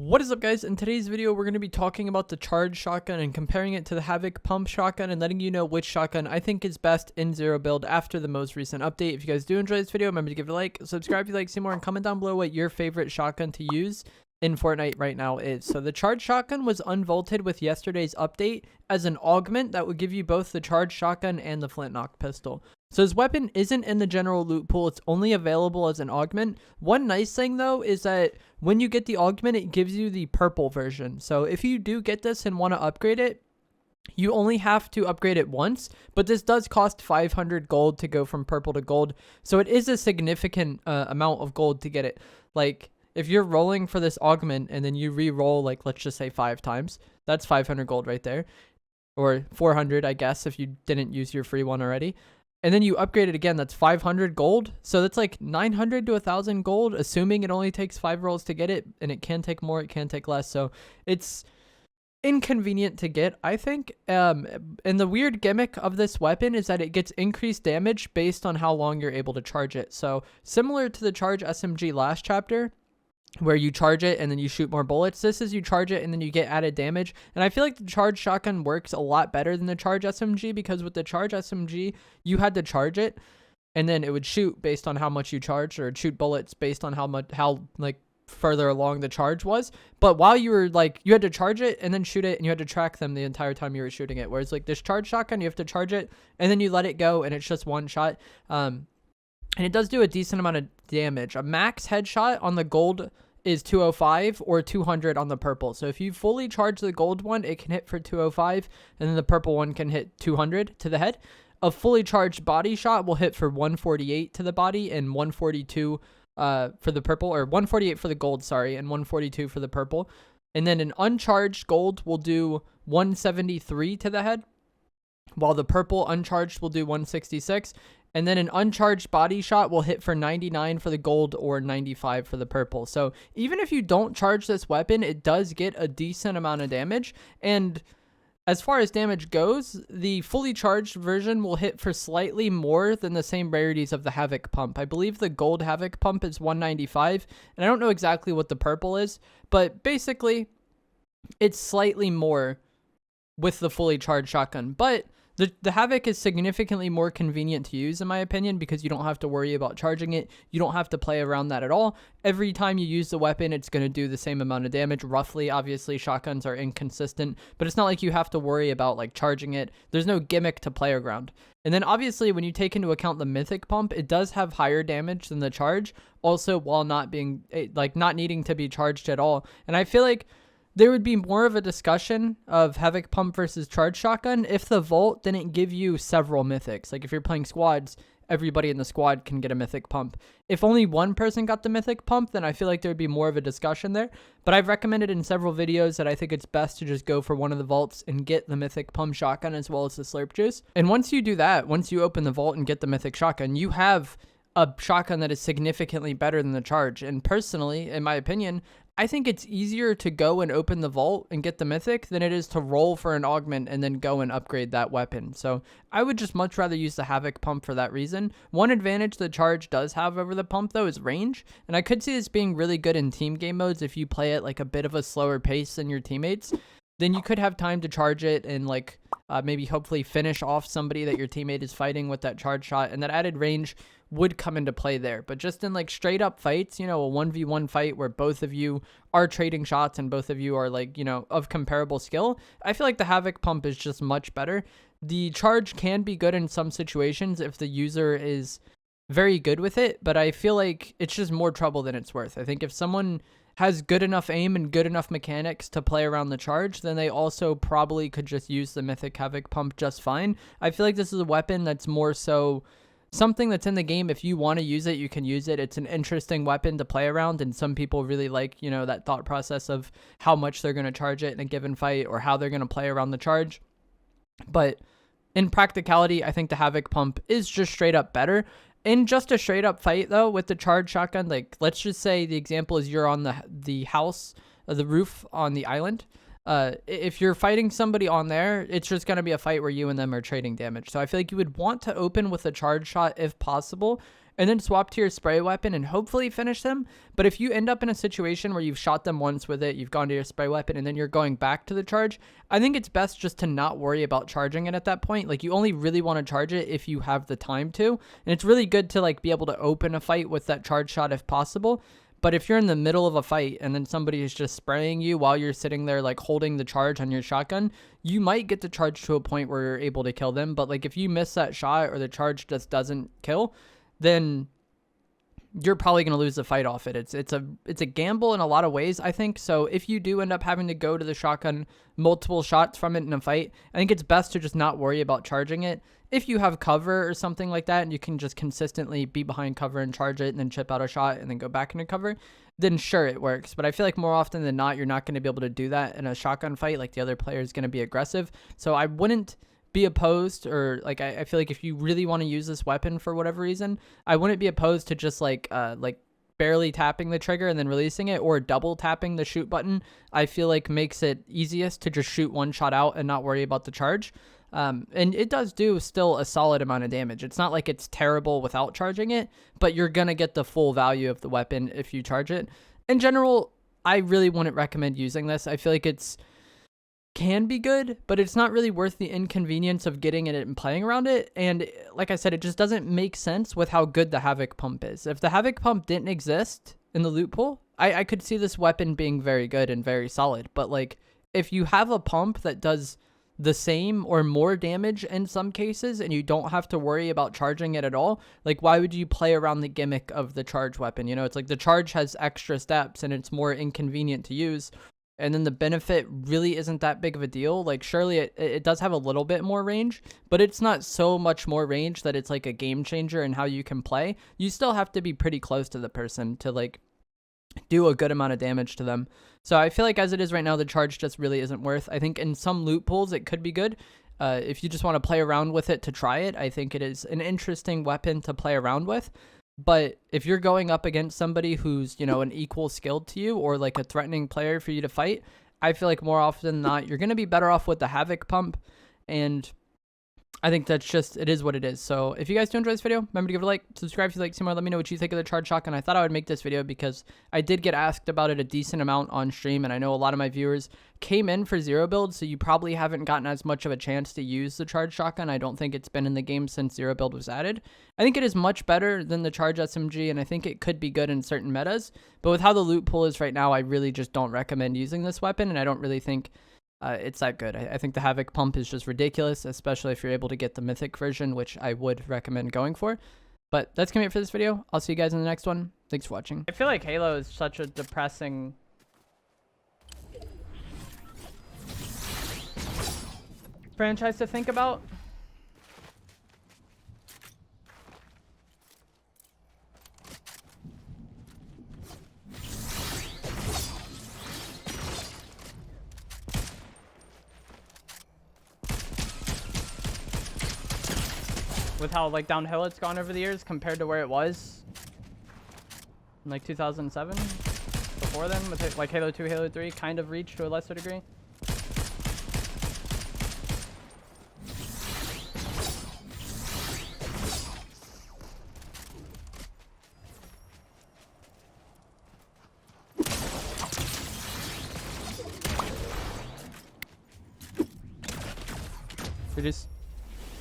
What is up, guys? In today's video, we're going to be talking about the charged shotgun and comparing it to the Havoc pump shotgun and letting you know which shotgun I think is best in Zero Build after the most recent update. If you guys do enjoy this video, remember to give it a like, subscribe if you like to see more, and comment down below what your favorite shotgun to use in Fortnite right now is. So the charged shotgun was unvaulted with yesterday's update as an augment that would give you both the charged shotgun and the flintlock pistol. So this weapon isn't in the general loot pool, it's only available as an augment. One nice thing though is that when you get the augment, it gives you the purple version. So if you do get this and want to upgrade it, you only have to upgrade it once, but this does cost 500 gold to go from purple to gold. So it is a significant amount of gold to get it. Like, if you're rolling for this augment and then you re-roll, like, let's just say 5 times, that's 500 gold right there. Or 400, I guess, if you didn't use your free one already. And then you upgrade it again, that's 500 gold. So that's like 900 to 1,000 gold, assuming it only takes 5 rolls to get it. And it can take more, it can take less. So it's inconvenient to get, I think. And the weird gimmick of this weapon is that it gets increased damage based on how long you're able to charge it. So similar to the charge SMG last chapter, where you charge it and then you shoot more bullets. This is you charge it and then you get added damage. And I feel like the charge shotgun works a lot better than the charge SMG, because with the charge SMG, you had to charge it and then it would shoot based on how much you charged, or shoot bullets based on how further along the charge was. But while you were you had to charge it and then shoot it, and you had to track them the entire time you were shooting it. Whereas like this charge shotgun, you have to charge it and then you let it go and it's just one shot. And it does do a decent amount of damage. A max headshot on the gold is 205 or 200 on the purple. So if you fully charge the gold one, it can hit for 205, and then the purple one can hit 200 to the head. A fully charged body shot will hit for 148 to the body and 142 for the purple, or 148 for the gold, sorry, and 142 for the purple. And then an uncharged gold will do 173 to the head, while the purple uncharged will do 166. And then an uncharged body shot will hit for 99 for the gold or 95 for the purple. So even if you don't charge this weapon, it does get a decent amount of damage. And as far as damage goes, the fully charged version will hit for slightly more than the same rarities of the Havoc pump. I believe the gold Havoc pump is 195, and I don't know exactly what the purple is, but basically it's slightly more with the fully charged shotgun. But the Havoc is significantly more convenient to use, in my opinion, because you don't have to worry about charging it. You don't have to play around that at all. Every time you use the weapon, it's going to do the same amount of damage, roughly. Obviously, shotguns are inconsistent, but it's not like you have to worry about charging it. There's no gimmick to play around. And then obviously, when you take into account the mythic pump, it does have higher damage than the charge, also while not being not needing to be charged at all. And I feel like there would be more of a discussion of Havoc pump versus charge shotgun if the vault didn't give you several mythics. Like if you're playing squads, everybody in the squad can get a mythic pump. If only one person got the mythic pump, then I feel like there would be more of a discussion there. But I've recommended in several videos that I think it's best to just go for one of the vaults and get the mythic pump shotgun as well as the slurp juice. And once you do that, once you open the vault and get the mythic shotgun, you have a shotgun that is significantly better than the charge. And personally, in my opinion, I think it's easier to go and open the vault and get the mythic than it is to roll for an augment and then go and upgrade that weapon. So I would just much rather use the Havoc pump for that reason. One advantage the charge does have over the pump though is range. And I could see this being really good in team game modes if you play at a bit of a slower pace than your teammates. Then you could have time to charge it and maybe hopefully finish off somebody that your teammate is fighting with that charge shot, and that added range would come into play there. But just in straight up fights, a 1v1 fight where both of you are trading shots and both of you are of comparable skill, I feel like the Havoc pump is just much better. The charge can be good in some situations if the user is very good with it, but I feel like it's just more trouble than it's worth. I think if someone has good enough aim and good enough mechanics to play around the charge, then they also probably could just use the mythic Havoc pump just fine. I feel like this is a weapon that's more so something that's in the game. If you want to use it, you can use it. It's an interesting weapon to play around, and some people really like, that thought process of how much they're going to charge it in a given fight or how they're going to play around the charge. But in practicality, I think the Havoc pump is just straight up better. In just a straight up fight though, with the charge shotgun, let's just say the example is you're on the house, the roof on the island. If you're fighting somebody on there, it's just going to be a fight where you and them are trading damage. So I feel like you would want to open with a charge shot if possible, and then swap to your spray weapon and hopefully finish them. But if you end up in a situation where you've shot them once with it, you've gone to your spray weapon, and then you're going back to the charge, I think it's best just to not worry about charging it at that point. Like, you only really want to charge it if you have the time to, and it's really good to like be able to open a fight with that charge shot if possible. But if you're in the middle of a fight and then somebody is just spraying you while you're sitting there like holding the charge on your shotgun, you might get the charge to a point where you're able to kill them. But like if you miss that shot or the charge just doesn't kill, then you're probably going to lose the fight off it. It's a gamble in a lot of ways, I think. So if you do end up having to go to the shotgun multiple shots from it in a fight, I think it's best to just not worry about charging it. If you have cover or something like that and you can just consistently be behind cover and charge it and then chip out a shot and then go back into cover, then sure, it works. But I feel like more often than not, you're not going to be able to do that in a shotgun fight. Like, the other player is going to be aggressive. So I wouldn't be opposed, or like I feel like if you really want to use this weapon for whatever reason, I wouldn't be opposed to just like barely tapping the trigger and then releasing it, or double tapping the shoot button. I feel like makes it easiest to just shoot one shot out and not worry about the charge. And it does do still a solid amount of damage. It's not like it's terrible without charging it, but you're gonna get the full value of the weapon if you charge it. In general, I really wouldn't recommend using this. I feel like it's can be good, but it's not really worth the inconvenience of getting it and playing around it. And like I said, it just doesn't make sense with how good the Havoc pump is. If the Havoc pump didn't exist in the loot pool, I could see this weapon being very good and very solid. But like, if you have a pump that does the same or more damage in some cases and you don't have to worry about charging it at all, like, why would you play around the gimmick of the charge weapon? You know, it's like the charge has extra steps and it's more inconvenient to use, and then the benefit really isn't that big of a deal. Like, surely it does have a little bit more range, but it's not so much more range that it's like a game changer in how you can play. You still have to be pretty close to the person to like do a good amount of damage to them. So I feel like as it is right now, the charge just really isn't worth. I think in some loot pools it could be good. If you just want to play around with it to try it, I think it is an interesting weapon to play around with. But if you're going up against somebody who's, you know, an equal skilled to you, or like a threatening player for you to fight, I feel like more often than not, you're going to be better off with the Havoc pump. And I think that's just, it is what it is. So if you guys do enjoy this video, remember to give it a like, subscribe if you like to see more, let me know what you think of the charge shotgun. I thought I would make this video because I did get asked about it a decent amount on stream, and I know a lot of my viewers came in for Zero Build, so you probably haven't gotten as much of a chance to use the charge shotgun. I don't think it's been in the game since Zero Build was added. I think it is much better than the charge SMG, and I think it could be good in certain metas, but with how the loot pool is right now, I really just don't recommend using this weapon, and I don't really think it's that good. I think the Havoc pump is just ridiculous, especially if you're able to get the mythic version, which I would recommend going for. But that's gonna be it for this video. I'll see you guys in the next one. Thanks for watching. I feel like Halo is such a depressing franchise to think about. With how like downhill it's gone over the years compared to where it was in like 2007. Before then, with like Halo 2, Halo 3 kind of reached to a lesser degree. Reduce.